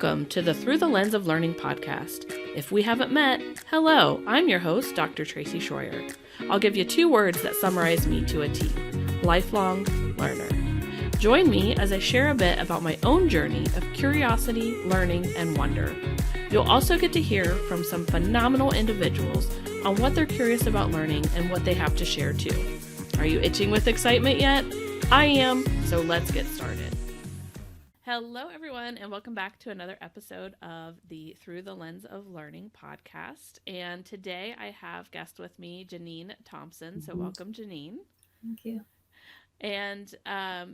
Welcome to the Through the Lens of Learning podcast. If we haven't met, hello, I'm your host, Dr. Tracy Shroyer. I'll give you 2 words that summarize me to a T: lifelong learner. Join me as I share a bit about my own journey of curiosity, learning, and wonder. You'll also get to hear from some phenomenal individuals on what they're curious about learning and what they have to share too. Are you itching with excitement yet? I am, so let's get started. Hello, everyone, and welcome back to another episode of the Through the Lens of Learning podcast. And today I have guest with me, Jeannine Thompson. So welcome, Jeannine. Thank you. And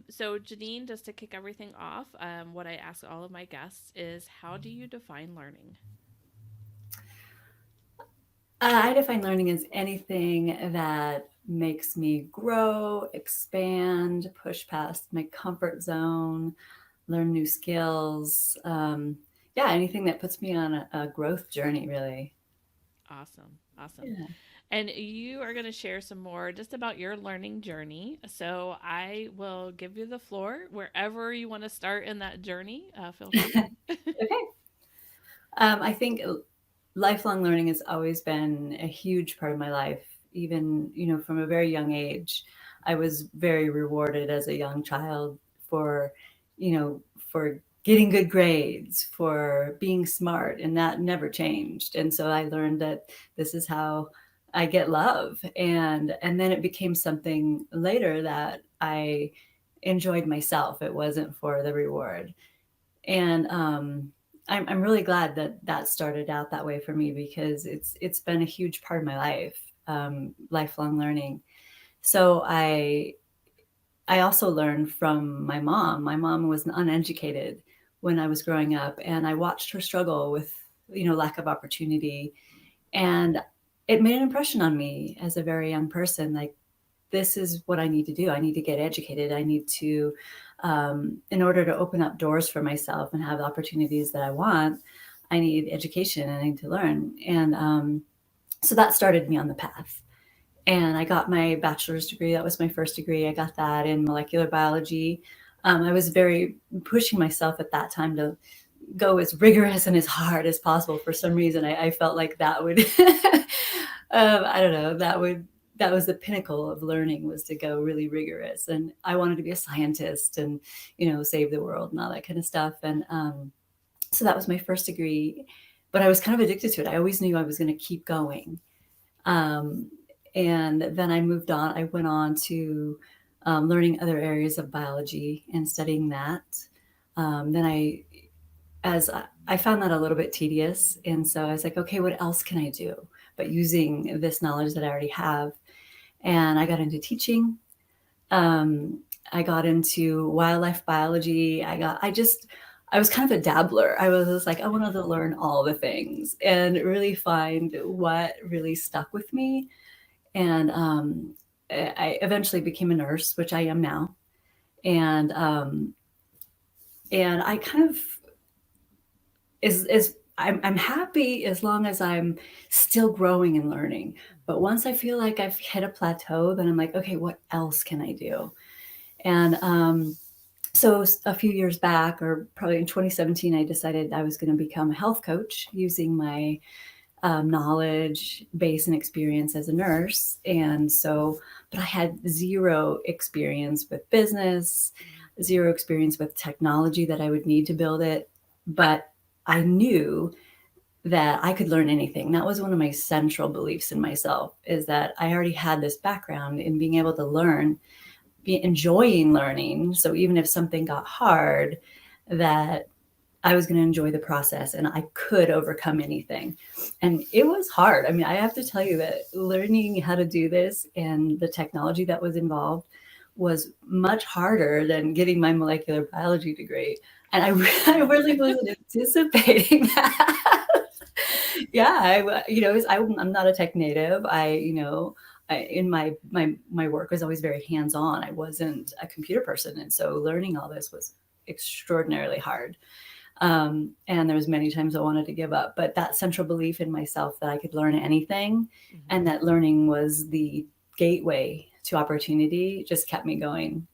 so Jeannine, just to kick everything off, what I ask all of my guests is, how do you define learning? I define learning as anything that makes me grow, expand, push past my comfort zone, learn new skills. Anything that puts me on a growth journey, really. Awesome. Yeah. And you are going to share some more just about your learning journey. So I will give you the floor wherever you want to start in that journey. Feel free. Okay. I think lifelong learning has always been a huge part of my life. Even, from a very young age, I was very rewarded as a young child for, for getting good grades, for being smart, and that never changed. And so I learned that this is how I get love. And then it became something later that I enjoyed myself. It wasn't for the reward. And I'm really glad that started out that way for me, because it's been a huge part of my life, lifelong learning. So I also learned from my mom. My mom was uneducated when I was growing up, and I watched her struggle with, lack of opportunity. And it made an impression on me as a very young person. Like, this is what I need to do. I need to get educated. I need to, in order to open up doors for myself and have the opportunities that I want, I need education and I need to learn. And so that started me on the path. And I got my bachelor's degree. That was my first degree. I got that in molecular biology. I was very pushing myself at that time to go as rigorous and as hard as possible. For some reason, I felt like that would, I don't know, that was the pinnacle of learning, was to go really rigorous. And I wanted to be a scientist and, save the world and all that kind of stuff. And so that was my first degree, but I was kind of addicted to it. I always knew I was going to keep going. And then I moved on. I went on to learning other areas of biology and studying that. Then I found that a little bit tedious. And so I was like, okay, what else can I do but using this knowledge that I already have? And I got into teaching. I got into wildlife biology. I was kind of a dabbler. I was just like, I wanted to learn all the things and really find what really stuck with me. And I eventually became a nurse, which I am now. And I kind of I'm happy as long as I'm still growing and learning. But once I feel like I've hit a plateau, then I'm like, okay, what else can I do? And so a few years back, or probably in 2017, I decided I was going to become a health coach using my knowledge base and experience as a nurse. And so, but I had zero experience with business, zero experience with technology that I would need to build it. But I knew that I could learn anything. That was one of my central beliefs in myself, is that I already had this background in being able to learn, be enjoying learning. So even if something got hard, that I was going to enjoy the process and I could overcome anything. And it was hard. I mean, I have to tell you that learning how to do this and the technology that was involved was much harder than getting my molecular biology degree. And I really wasn't anticipating that. I'm not a tech native. In my work was always very hands-on. I wasn't a computer person. And so learning all this was extraordinarily hard. And there was many times I wanted to give up, but that central belief in myself that I could learn anything, and that learning was the gateway to opportunity just kept me going.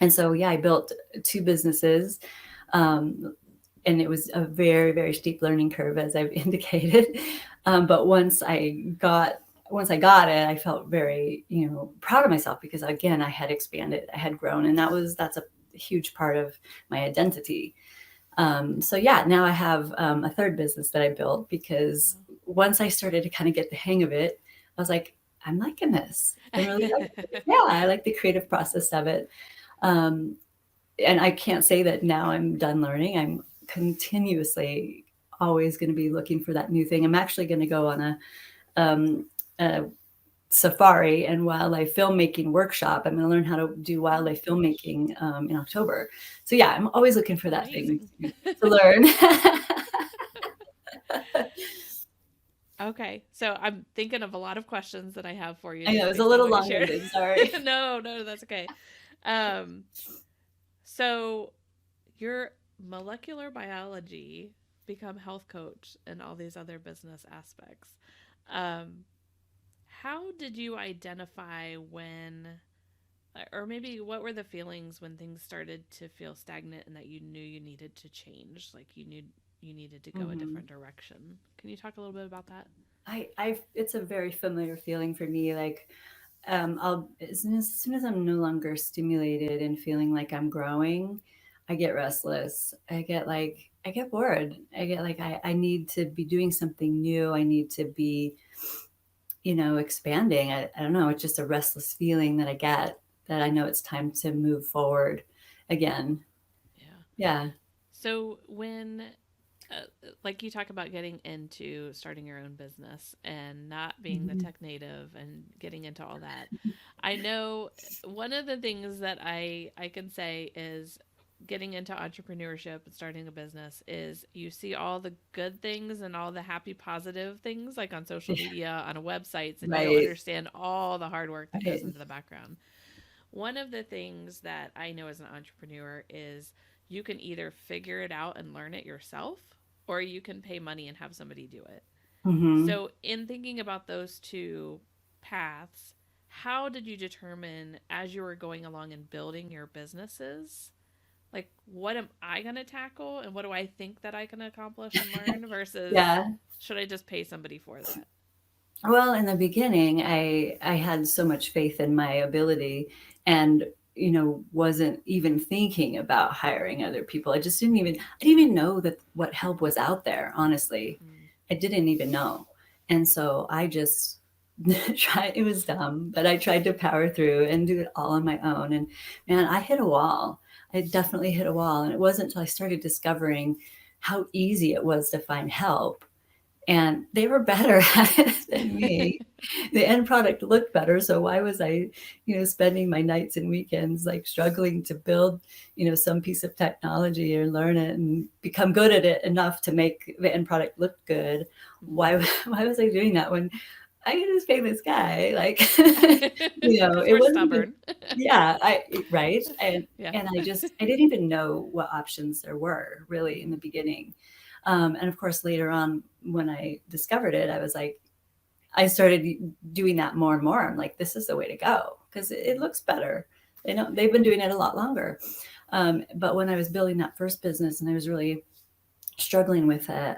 And so, I built 2 businesses. and it was a very, very steep learning curve, as I've indicated. But once I got it, I felt very, proud of myself, because again, I had expanded, I had grown, and that's a huge part of my identity. So yeah, now I have a third business that I built, because once I started to kind of get the hang of it, I was like, I'm liking this. I really like it. Yeah, I like the creative process of it. Um, and I can't say that now I'm done learning. I'm continuously always going to be looking for that new thing. I'm actually going to go on a safari and wildlife filmmaking workshop. I'm going to learn how to do wildlife filmmaking in October. So yeah, I'm always looking for that Amazing. thing to learn. Okay, so I'm thinking of a lot of questions that I have for you I know just it's a based on little what you shared. long-winded. Sorry. No, that's okay. Um, so your molecular biology, become health coach, and all these other business aspects. Um, how did you identify when, or maybe what were the feelings when things started to feel stagnant and that you knew you needed to change, like you knew you needed to go a Mm-hmm. different direction? Can you talk a little bit about that? It's a very familiar feeling for me. Like, as soon as I'm no longer stimulated and feeling like I'm growing, I get restless. I get bored. I get like, I need to be doing something new. I need to be, expanding. I don't know. It's just a restless feeling that I get, that I know it's time to move forward again. Yeah. Yeah. So when like you talk about getting into starting your own business and not being the Mhm. tech native and getting into all that, I know one of the things that I can say is getting into entrepreneurship and starting a business is you see all the good things and all the happy positive things like on social media, on websites, and you don't Right. understand all the hard work that goes Right. into the background. One of the things that I know as an entrepreneur is you can either figure it out and learn it yourself, or you can pay money and have somebody do it. Hmm. So, in thinking about those two paths, how did you determine as you were going along and building your businesses, like what am I going to tackle and what do I think that I can accomplish and learn versus Yeah. should I just pay somebody for that? Well, in the beginning, I had so much faith in my ability, and wasn't even thinking about hiring other people. I didn't even know that what help was out there, honestly. Mm, I didn't even know. And so I just tried. It was dumb, but I tried to power through and do it all on my own. And man, I hit a wall. I definitely hit a wall. And it wasn't until I started discovering how easy it was to find help, and they were better at it than me. The end product looked better, so why was I, spending my nights and weekends like struggling to build, some piece of technology or learn it and become good at it enough to make the end product look good? mm. Why was I doing that when I could just pay this guy? Like, Because it we're wasn't even. stubborn. Yeah, right. And Yeah. and I didn't even know what options there were really in the Mm-hmm. beginning. And of course, later on, when I discovered it, I was like, I started doing that more and more. I'm like, this is the way to go, because it Mm-hmm. looks better. They've been doing it a lot longer. But when I was building that first business and I was really struggling with it,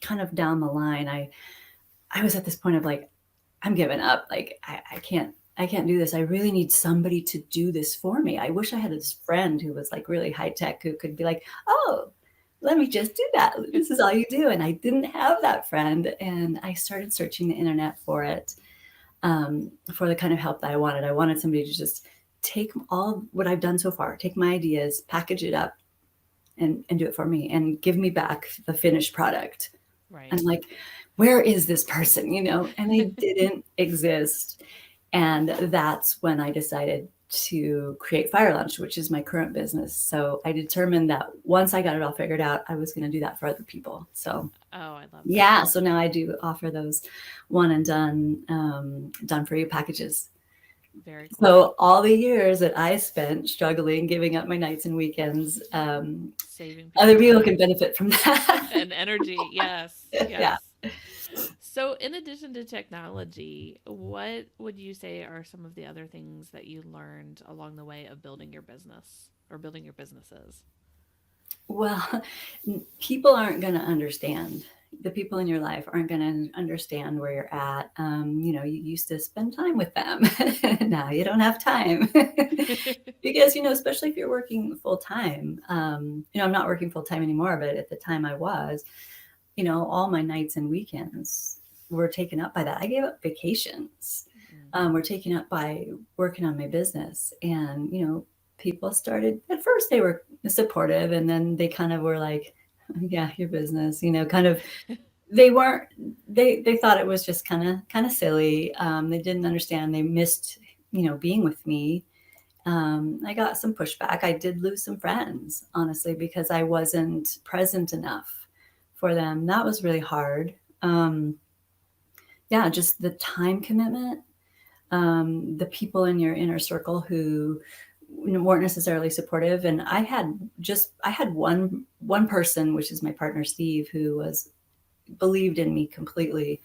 kind of down the line, I was at this point of like, I'm giving up. Like, I can't do this. I really need somebody to do this for me. I wish I had this friend who was like really high tech, who could be like, oh, let me just do that. This is all you do. And I didn't have that friend. And I started searching the internet for it, for the kind of help that I wanted. I wanted somebody to just take all what I've done so far, take my ideas, package it up, and do it for me and give me back the finished product. Right. And like, where is this person? And they didn't exist. And that's when I decided to create FireLaunch, which is my current business. So I determined that once I got it all figured out, I was going to do that for other people. So Oh, I love that. yeah, so now I do offer those one and done, done for you packages. Very cool. So all the years that I spent struggling, giving up my nights and weekends, Saving other people people can time benefit from that. and energy. Yes. Yeah. Yes. So, in addition to technology, what would you say are some of the other things that you learned along the way of building your business or building your businesses? Well, people aren't going to understand. The people in your life aren't going to understand where you're at. You used to spend time with them. Now you don't have time. Because, especially if you're working full time, I'm not working full time anymore, but at the time I was, all my nights and weekends were taken up by that. I gave up vacations. Were taken up by working on my business. And, people started, at first they were supportive, and then they kind of were like, yeah, your business, kind of, they weren't, they thought it was just kind of silly. They didn't understand. They missed, being with me. I got some pushback. I did lose some friends, honestly, because I wasn't present enough for them. That was really hard. Yeah, just the time commitment. The people in your inner circle who weren't necessarily supportive. And I had one person, which is my partner, Steve, who believed in me completely.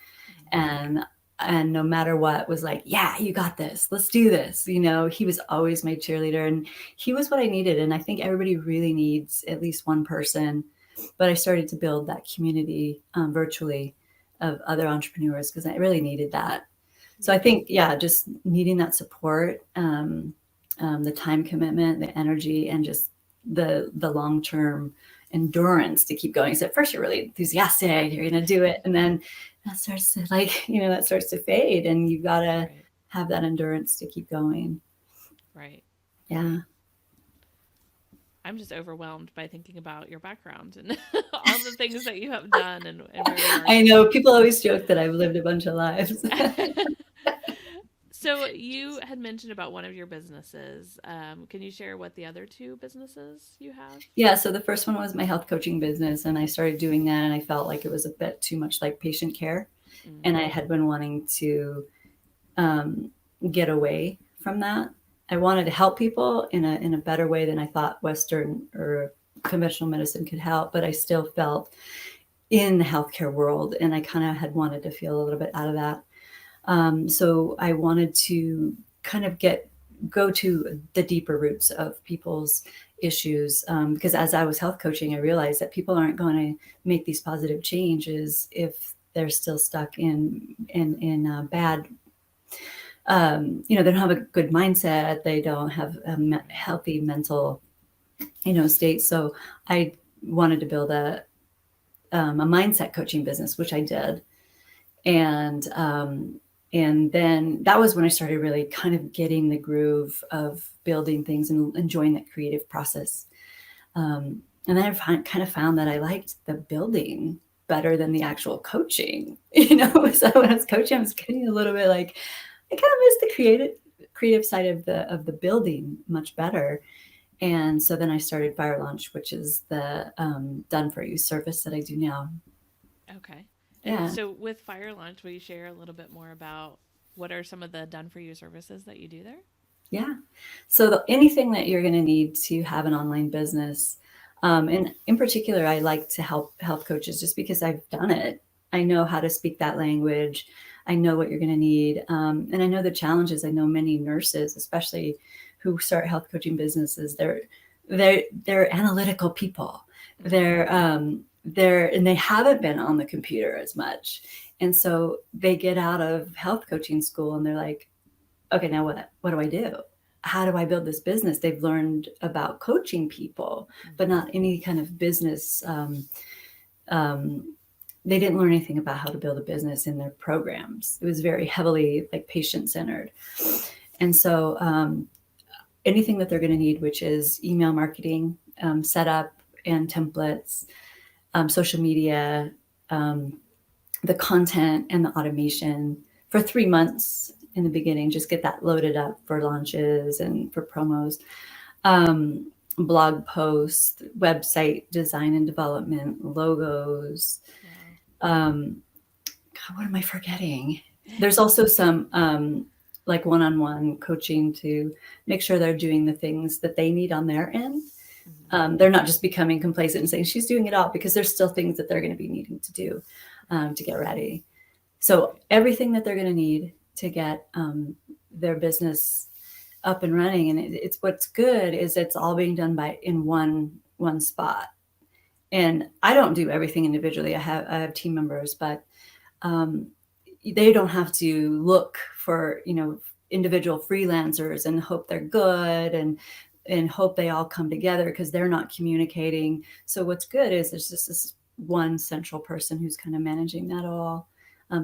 And no matter what, was like, yeah, you got this, let's do this. He was always my cheerleader, and he was what I needed. And I think everybody really needs at least one person. But I started to build that community virtually of other entrepreneurs, because I really needed that. So I think, yeah, just needing that support, the time commitment, the energy, and just the long-term endurance to keep going. So at first you're really enthusiastic, you're going to do it. And then that starts to that starts to fade, and you got to have that endurance to keep going. Right. Yeah. I'm just overwhelmed by thinking about your background and all the things that you have done and where you are. I know people always joke that I've lived a bunch of lives. So you had mentioned about one of your businesses. Can you share what the other two businesses you have? Yeah. So the first one was my health coaching business, and I started doing that, and I felt like it was a bit too much like patient care. Mm-hmm. And I had been wanting to get away from that. I wanted to help people in a better way than I thought Western or conventional medicine could help, but I still felt in the healthcare world, and I kind of had wanted to feel a little bit out of that. So I wanted to kind of go to the deeper roots of people's issues, because as I was health coaching, I realized that people aren't going to make these positive changes if they're still stuck in bad. They don't have a good mindset. They don't have a healthy mental, state. So I wanted to build a mindset coaching business, which I did. And then that was when I started really kind of getting the groove of building things and enjoying that creative process. And then I kind of found that I liked the building better than the actual coaching. So when I was coaching, I was getting a little bit like, I kind of missed the creative side of the building much better. And so then I started FireLaunch, which is the done for you service that I do now. Okay. And so with FireLaunch, will you share a little bit more about what are some of the done for you services that you do there? Yeah. So anything that you're going to need to have an online business. And in particular, I like to help health coaches just because I've done it. I know how to speak that language. I know what you're going to need. And I know the challenges. I know many nurses, especially who start health coaching businesses, they're analytical people. And they haven't been on the computer as much. And so they get out of health coaching school and they're like, okay, now what do I do? How do I build this business? They've learned about coaching people, but not any kind of business. They didn't learn anything about how to build a business in their programs. It was very heavily like patient centered. And so anything that they're going to need, which is email marketing, setup and templates, social media, the content and the automation for 3 months in the beginning, just get that loaded up for launches and for promos, blog posts, website design and development, logos. God, what am I forgetting? There's also some like one-on-one coaching to make sure they're doing the things that they need on their end. They're not just becoming complacent and saying she's doing it all, because there's still things that they're going to be needing to do to get ready. So everything that they're going to need to get their business up and running. And it's what's good is it's all being done in one spot. And I don't do everything individually. I have team members, but they don't have to look for, individual freelancers and hope they're good and hope they all come together, because they're not communicating. So what's good is there's just this one central person who's kind of managing that all.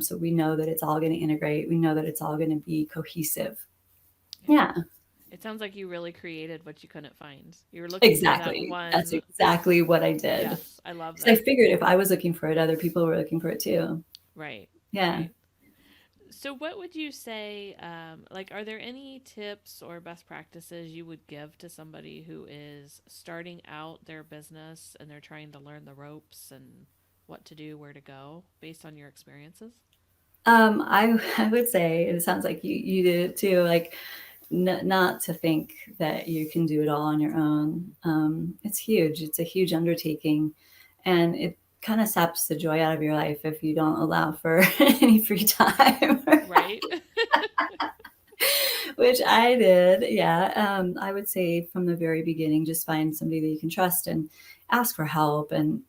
So we know that it's all going to integrate. We know that it's all going to be cohesive. Yeah. It sounds like you really created what you couldn't find. You were looking for that Exactly. That's one. exactly what I did. Yes, I love Because I that. figured if I was looking for it, other people were looking for it too. Right, Yeah. right. So, what would you say? Like, are there any tips or best practices you would give to somebody who is starting out their business and they're trying to learn the ropes and what to do, where to go, based on your experiences? I would say, it sounds like you did it too, like not to think that you can do it all on your own. It's huge. It's a huge undertaking, and it kind of saps the joy out of your life if you don't allow for any free time. Right. Which I did. Yeah. I would say from the very beginning, just find somebody that you can trust and ask for help. And,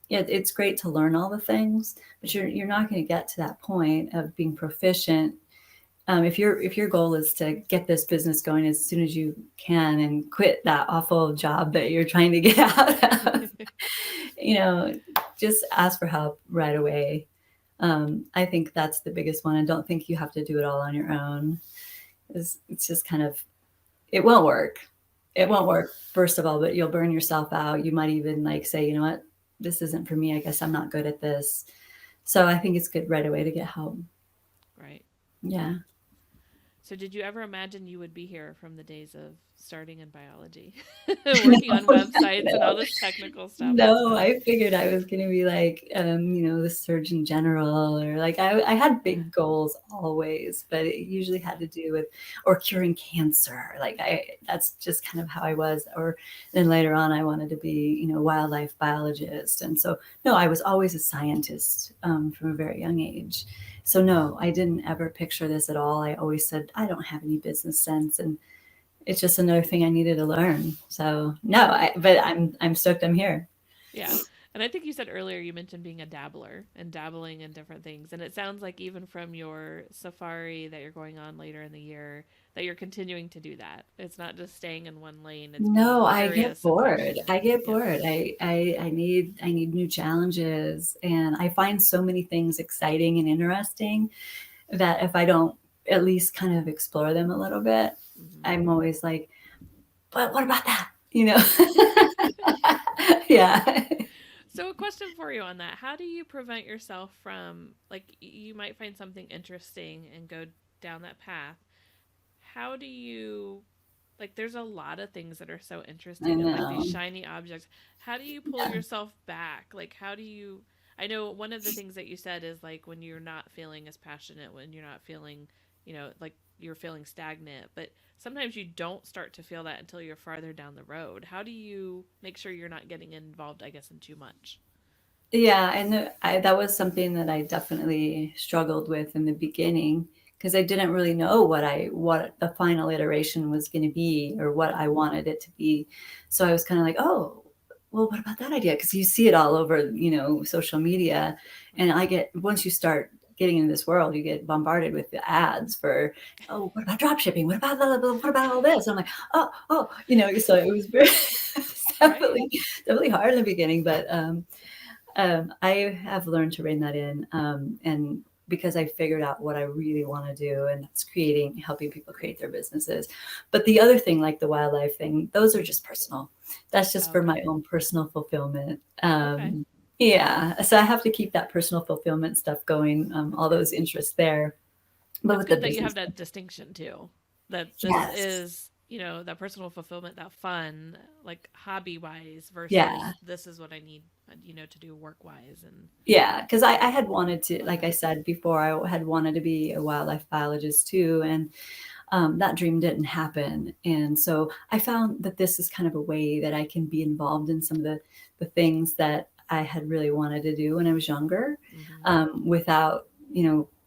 it's great to learn all the things, but you're not going to get to that point of being proficient. If your goal is to get this business going as soon as you can and quit that awful job that you're trying to get out of, you know, just ask for help right away. I think that's the biggest one. I don't think you have to do it all on your own. It's just kind of, it won't work. It won't work, first of all, but you'll burn yourself out. You might even like say, you know what, this isn't for me. I guess I'm not good at this. So I think it's good right away to get help. Right. Yeah. So, did you ever imagine you would be here from the days of starting in biology, No, working on websites and all no. this technical stuff and No, stuff? I figured I was going to be like, the Surgeon General, or like I had big goals always, but it usually had to do with, or curing cancer. Like that's just kind of how I was. Or then later on, I wanted to be, wildlife biologist. And so, no, I was always a scientist from a very young age. So no, I didn't ever picture this at all. I always said, I don't have any business sense. And it's just another thing I needed to learn. So no, but I'm stoked I'm here. Yeah. And I think you said earlier you mentioned being a dabbler and dabbling in different things. And it sounds like even from your safari that you're going on later in the year, that you're continuing to do that. It's not just staying in one lane, it's No, being I get curious and bored. passionate. I get Yeah. bored. I need new challenges, and I find so many things exciting and interesting that if I don't at least kind of explore them a little bit, Hmm. I'm always like, but what about that? Yeah. So, a question for you on that. How do you prevent yourself from, like, you might find something interesting and go down that path? How do you, like, there's a lot of things that are so I interesting and like these know. shiny objects. How do you pull Yeah. yourself back? Like, how do you, I know one of the things that you said is like when you're not feeling as passionate, when you're not feeling, like you're feeling stagnant, but sometimes you don't start to feel that until you're farther down the road. How do you make sure you're not getting involved, I guess, in too much? Yeah, and that was something that I definitely struggled with in the beginning, because I didn't really know what the final iteration was going to be or what I wanted it to be. So I was kind of like, oh, well, what about that idea? Because you see it all over, social media, and Right. once you start getting into this world, you get bombarded with the ads for, oh, what about drop shipping? What about all this? And I'm like, oh, so it was very Right. definitely hard in the beginning, but I have learned to rein that in, and because I figured out what I really want to do, and that's helping people create their businesses. But the other thing, like the wildlife thing, those are just personal. That's just for my Okay. own personal fulfillment. Okay. Yeah, so I have to keep that personal fulfillment stuff going, all those interests there. But That's with the good that you business have stuff, that distinction too. That this yes, is, that personal fulfillment, that fun, like hobby wise yeah. versus this is what I need, to do work wise. And Yeah, because I had wanted to, like I said before, I had wanted to be a wildlife biologist too, and that dream didn't happen. And so I found that this is kind of a way that I can be involved in some of the things that I had really wanted to do when I was younger, mm-hmm. without,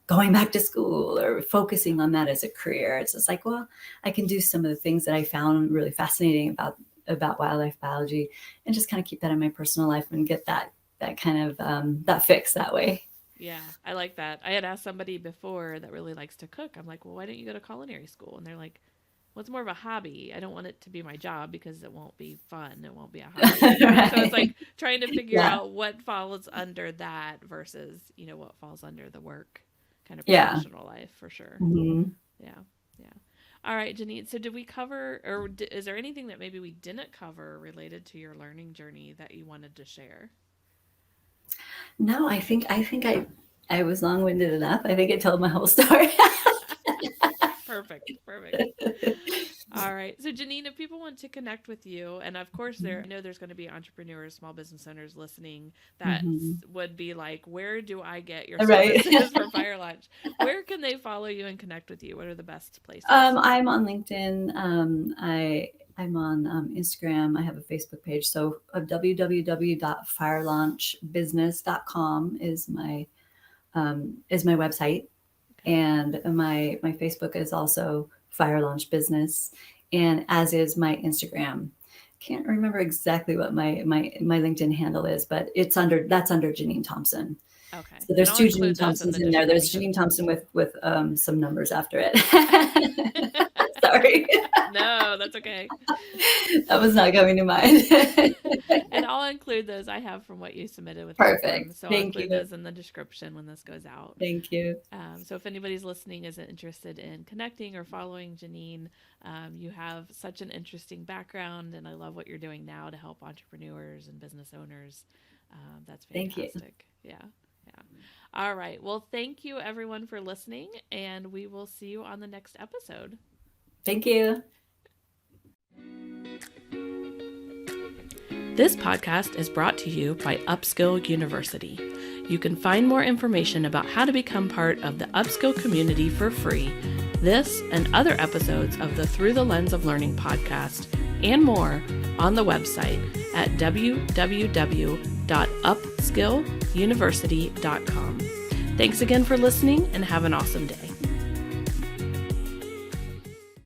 going back to school or focusing Yep. on that as a career. It's just like, well, I can do some of the things that I found really fascinating about about wildlife biology, and just kind of keep that in my personal life and get that kind of that fix that way. Yeah, I like that. I had asked somebody before that really likes to cook. I'm like, well, why don't you go to culinary school? And they're like, well, it's more of a hobby. I don't want it to be my job because it won't be fun. It won't be a hobby. Right. So it's like trying to figure Yeah. out what falls under that versus, what falls under the work kind of Yeah. professional life for sure. Mhm. Yeah. Yeah. All right, Jeannine. So did we cover, or is there anything that maybe we didn't cover related to your learning journey that you wanted to share? No, I think I was long-winded enough. I think I told my whole story. Perfect. All right. So Jeannine, if people want to connect with you, and of course I know there's going to be entrepreneurs, small business owners listening that would be like, where do I get your services for FireLaunch? Where can they follow you and connect with you? What are the best places? I'm on LinkedIn. I'm on Instagram. I have a Facebook page. So www.firelaunchbusiness.com is my website. And my Facebook is also FireLaunch Business, and as is my Instagram. Can't remember exactly what my LinkedIn handle is, but that's under Jeannine Thompson. Okay. So there's two Jeannine Thompsons in there. There's Jeannine Thompson with some numbers after it. Sorry. No, that's okay. That was not coming to mind. And I'll include those I have from what you submitted with Perfect. So I'll include those in the description when this goes out. Thank you. So if anybody's listening isn't interested in connecting or following Jeannine, you have such an interesting background, and I love what you're doing now to help entrepreneurs and business owners. That's fantastic. Thank you. Yeah. All right. Well, thank you everyone for listening, and we will see you on the next episode. Thank you. This podcast is brought to you by Upskill University. You can find more information about how to become part of the Upskill community for free, this and other episodes of the Through the Lens of Learning podcast, and more on the website at www.upskilluniversity.com. Thanks again for listening, and have an awesome day.